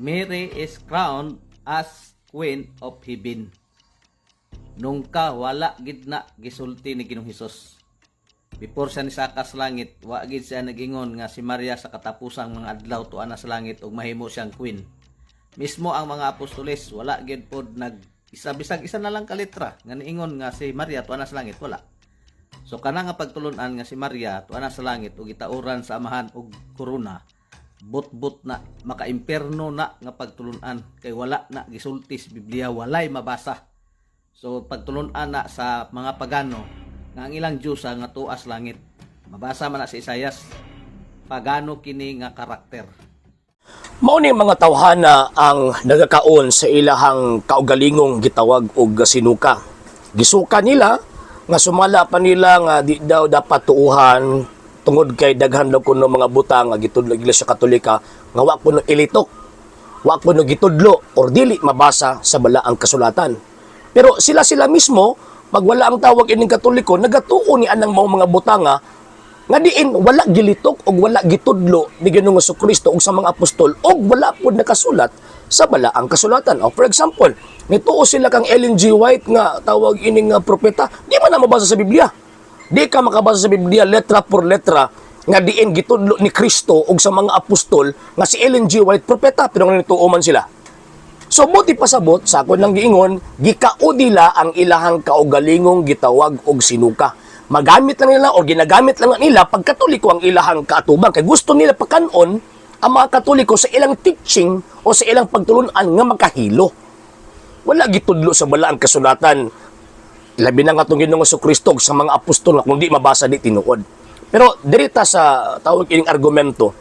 Mary is crowned as Queen of Heaven. Nungka wala gid na gisulti ni Ginoong Hesus. Before siya nisaka sa langit, wa gid siya nagingon nga si Maria sa katapusang mga adlaw tuana sa langit ug mahimo siyang queen. Mismo ang mga apostoles wala gid pod nag bisag isa na lang ka letra nga niingon nga si Maria tuana sa langit, wala. So kana nga pagtulon-an nga si Maria tuana sa langit ug itauran sa amahan og korona, but na maka-imperno na nga pagtulon-an kay wala na gisulti sa Biblia, walay mabasa. So pagtulon-an na sa mga pagano nga ang ilang Diyos nga tuas langit. Mabasa man na sa Isayas, pagano kini nga karakter. Mao ni mga tawhana ang nagakaon sa ilahang kaugalingong gitawag og sinuka. Gisuka nila nga sumala pa nila nga di daw dapat tuuhan tungod kay daghan daw kuno mga butang nga gitudlo Iglesia Katolika nga wa kuno ilitok, wa kuno gitudlo or dili mabasa sa balaang kasulatan. Pero sila mismo pag wala ang tawag ining Katoliko, nagatuo ni anang mga butanga nga diin wala gilitok og wala gitudlo ni Ginoong Jesucristo og sa mga apostol og wala pud nakasulat sa balaang kasulatan. O for example, nituo sila kang Ellen G. White nga tawag ining propeta, di man na mabasa sa Biblia. Di ka makabasa sa Biblia letra por letra nga diin gitudlo ni Kristo og sa mga apostol nga si Ellen G. White propeta, pero nga nituo man sila. So buti pasabot sa akon lang giingon, gikaudila ang ilahang kaugalingong gitawag og sinuka. Magamit lang nila o ginagamit lang nila pag Katoliko ang ilahang kaatubang kay gusto nila pakanon ang mga Katoliko sa ilang teaching o sa ilang pagtulunan nga makahilo. Wala gitudlo sa balaang kasulatan. Labi na nga itong Ginoong Jesucristo sa mga apostol nga kung di mabasa di tinuod. Pero dirita sa tawag ining argumento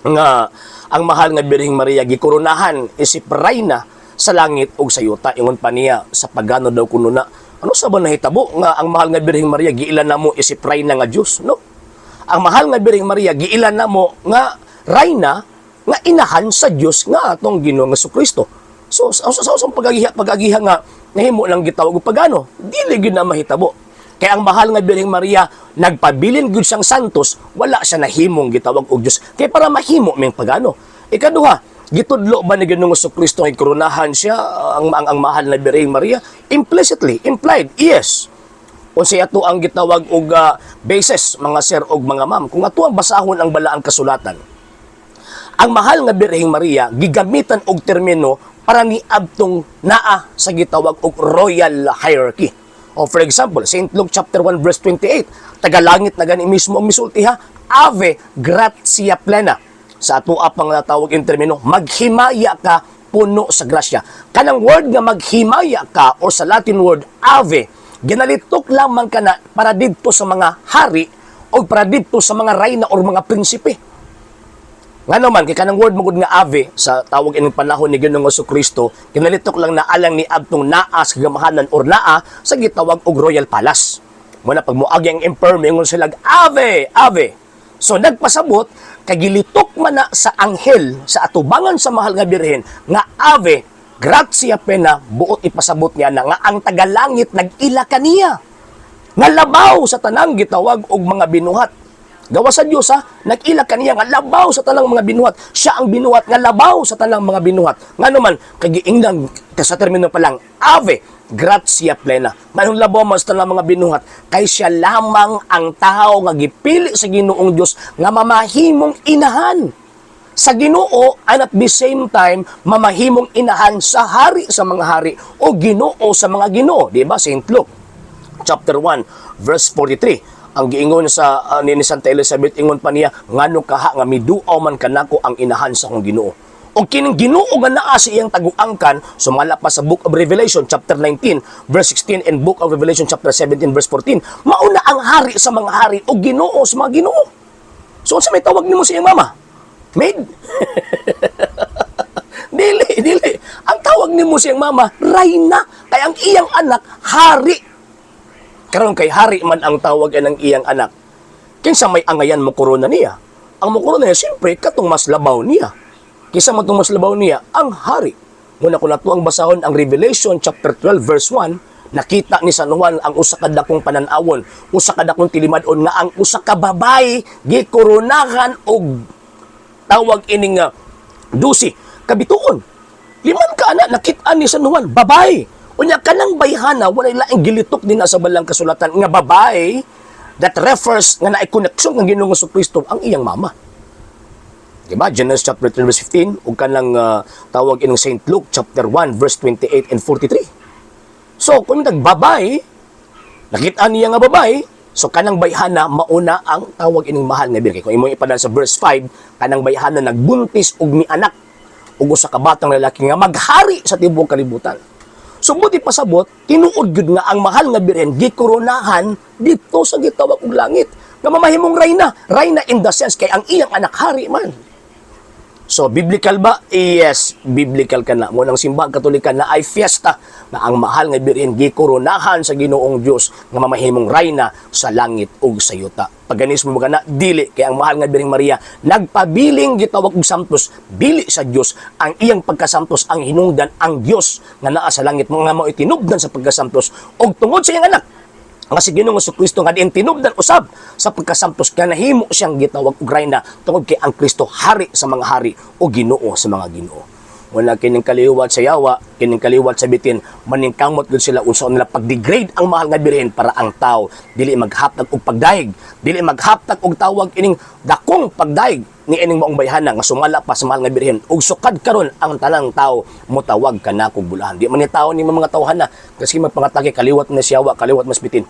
nga ang mahal nga Birheng Maria gikoronahan isip reyna sa langit ug sa yuta, ingon pa niya sa pagano daw kuno na ano sa ba nahitabo nga ang mahal nga Birheng Maria giilan namo isip reyna nga Dios, no? Ang mahal nga Birheng Maria giilan namo nga reyna nga inahan sa Dios nga atong Ginoong Jesucristo. So sa pagagiha nga nahimo lang gitawag og pagano, dili gyud na mahitabo. Kaya ang mahal nga Birheng Maria, nagpabilin gyud siyang santos, wala siya nahimong gitawag og Dios. Kaya para mahimo ming pagano. Ikaduha, gitudlo ba ni Ginoong Jesucristo nga ikoronahan siya ang mahal na Birheng Maria? Implicitly, implied, yes. Unsay ato ang gitawag og basis, mga sir og mga ma'am, kung ato ang basahon ang balaang kasulatan. Ang mahal nga Birheng Maria gigamitan og termino para niadtong naa sa gitawag og royal hierarchy. O for example, St. Luke chapter 1 verse 28, tagalangit na gani mismo ang misulti ha, Ave gratia plena. Sa ato pang natawag in termino, maghimaya ka puno sa grasya. Kanang word nga maghimaya ka o sa Latin word Ave, ginalitok lamang ka na para didto sa mga hari o para didto sa mga reyna o mga prinsipe. Nga naman, kay kanang word magud nga Ave sa tawag ining panahon ni Ginoong Jesucristo, kinalitok lang na alang ni adtong naa sa gamahanan or naa sa gitawag og royal palace. Muna pag moagi ang emperor, mingon sila Ave, Ave. So nagpasabot kay gilitok man na sa anghel sa atubangan sa mahal nga birhen nga Ave gratia plena, buot ipasabot niya na nga ang tagalangit nag-ila kaniya. Nga labaw sa tanang gitawag og mga binuhat. Gawa sa Dios ha, nag-ila kaniya nga labaw sa tanang mga binuhat. Siya ang binuhat nga labaw sa tanang mga binuhat. Nga naman, kagiingnan sa termino pa lang, Ave gratia plena. Manong labaw mas tanang mga binuhat, kay siya lamang ang tao nga gipili sa Ginoong Dios nga mamahimong inahan sa Ginoo and at the same time mamahimong inahan sa hari sa mga hari o Ginoo sa mga Ginoo, di ba? St. Luke chapter 1 verse 43. Ang giingon sa ni Santa Elizabeth, ingon pa niya, ngano kaha nga miduaw man kanako ang inahan sa akong Ginoo. O kining Ginoo nga naa sa iyang taguangkan, sumala pa sa Book of Revelation chapter 19 verse 16 and Book of Revelation chapter 17 verse 14, mauna ang hari sa mga hari o Ginoo sa mga Ginoo. So sa may tawag nimo sa iyang mama? Maid? Dili. Ang tawag nimo sa iyang mama, reyna, kay ang iyang anak hari. Karon kay hari man ang tawag ng iyang anak. Kinsa may angayan mo korona niya? Ang mo korona niya, siyempre, katong mas labaw niya. Kinsa man mas labaw niya? Ang hari. Muna ko na ang basahon ang Revelation chapter 12 verse 1, nakita ni San Juan ang usa ka dakong pananawon, usa ka dakong tilimadon nga ang usa ka babay gikoronahan og tawag ining dusi kabituon. Liman ka ana nakit-an ni San Juan, babae. Unya kanang bayhana walay laing gilitok din sa balang kasulatan nga babae that refers nga naay connection ng Ginoong Kristo ang iyang mama. Diba? Genesis chapter 3 verse 15 ug kanang tawag inong Saint Luke chapter 1 verse 28 and 43. So kung nagbabae, nakita niya nga babae, so kanang bayhana mauna ang tawag ining mahal nga birhen. Kung imo ipadal sa verse 5, kanang bayhana nagbuntis og mianak ug usa ka batang lalaki nga maghari sa tibuok kalibutan. So buti pasabot, tinuod gyud nga ang mahal nga birhen gikoronahan dito sa gitawag og langit. Nga mamahimong reyna, reyna in the sense kay ang iyang anak hari man. So, biblical ba? Yes, biblical ka na. Munang simbahan katolika na ay fiesta na ang mahal nga birhen gikoronahan sa Ginoong Dios nga mamahimong reyna sa langit ug sa yuta. Paganis mo na dili kay ang mahal nga birheng Maria nagpabiling gitawag og santos bili sa Dios ang iyang pagkasantos ang hinungdan ang Dios nga naa sa langit mga mao itinubdan sa pagkasantos ug tungod sa iyang anak nga si Ginoong Kristo nga diin tinubdan usab sa pagkasantos kaya nahimo siyang gitawag og reyna tungod kay ang Kristo hari sa mga hari o Ginoo sa mga Ginoo. Wala kining kaliwat sa yawa, kining kaliwat sa bitin, maningkamot gud sila unsa nila pag-degrade ang mahal nga birhen para ang tao dili maghaptag og pagdaig, dili maghaptag og tawag ining dakong pagdaig ni ining maong bayhana nga sumala pa sa mahal nga birhen ug sukad karon ang tanang tao motawag kanako bulahan. Di man ni tao ni mga tawhana kasi magpangatake kaliwat na siyawa, kaliwat mas bitin.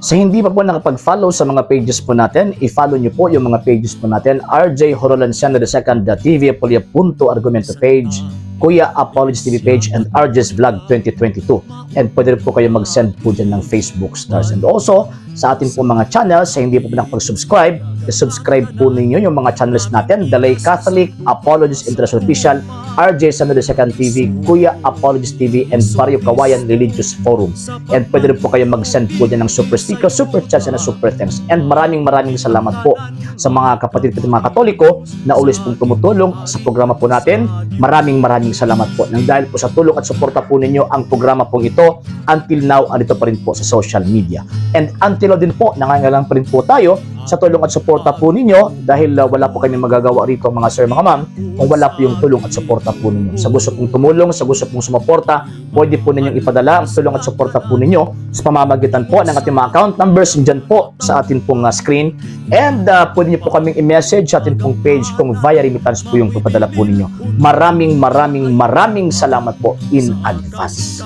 Sa hindi pa po nakapag-follow sa mga pages po natin, i-follow nyo po yung mga pages po natin, RJ Horolanciano II, TV Apolia Punto Argumento page, Kuya Apologist TV page, and RJ's Vlog 2022. And pwede rin po kayo mag-send po dyan ng Facebook stars. And also, sa ating po mga channels, sa hindi po nakapag-subscribe, i-subscribe po ninyo yung mga channels natin, The Lay Catholic, Apologist International Official, RJ Sano II TV, Kuya Apologist TV, and Barrio Kawayan Religious Forum. And pwede rin po kayo mag-send po dyan ng super sticker, super chats, and super thanks. And maraming salamat po sa mga kapatid ko mga Katoliko na always pong tumutulong sa programa po natin. Maraming salamat po. Nang dahil po sa tulong at suporta po ninyo ang programa pong ito, until now, andito pa rin po sa social media. And until now din po, nangangailangan pa rin po tayo sa tulong at suporta po ninyo dahil wala po kami magagawa rito mga sir, mga ma'am, kung wala po yung tulong at suporta po ninyo. Sa gusto pong tumulong, sa gusto pong sumuporta, pwede po ninyong ipadala ang tulong at suporta po ninyo sa pamamagitan po ng ating mga account numbers dyan po sa ating pong screen. And pwede nyo po kaming i-message sa ating pong page kung via remittance po yung papadala po ninyo. Maraming salamat po in advance.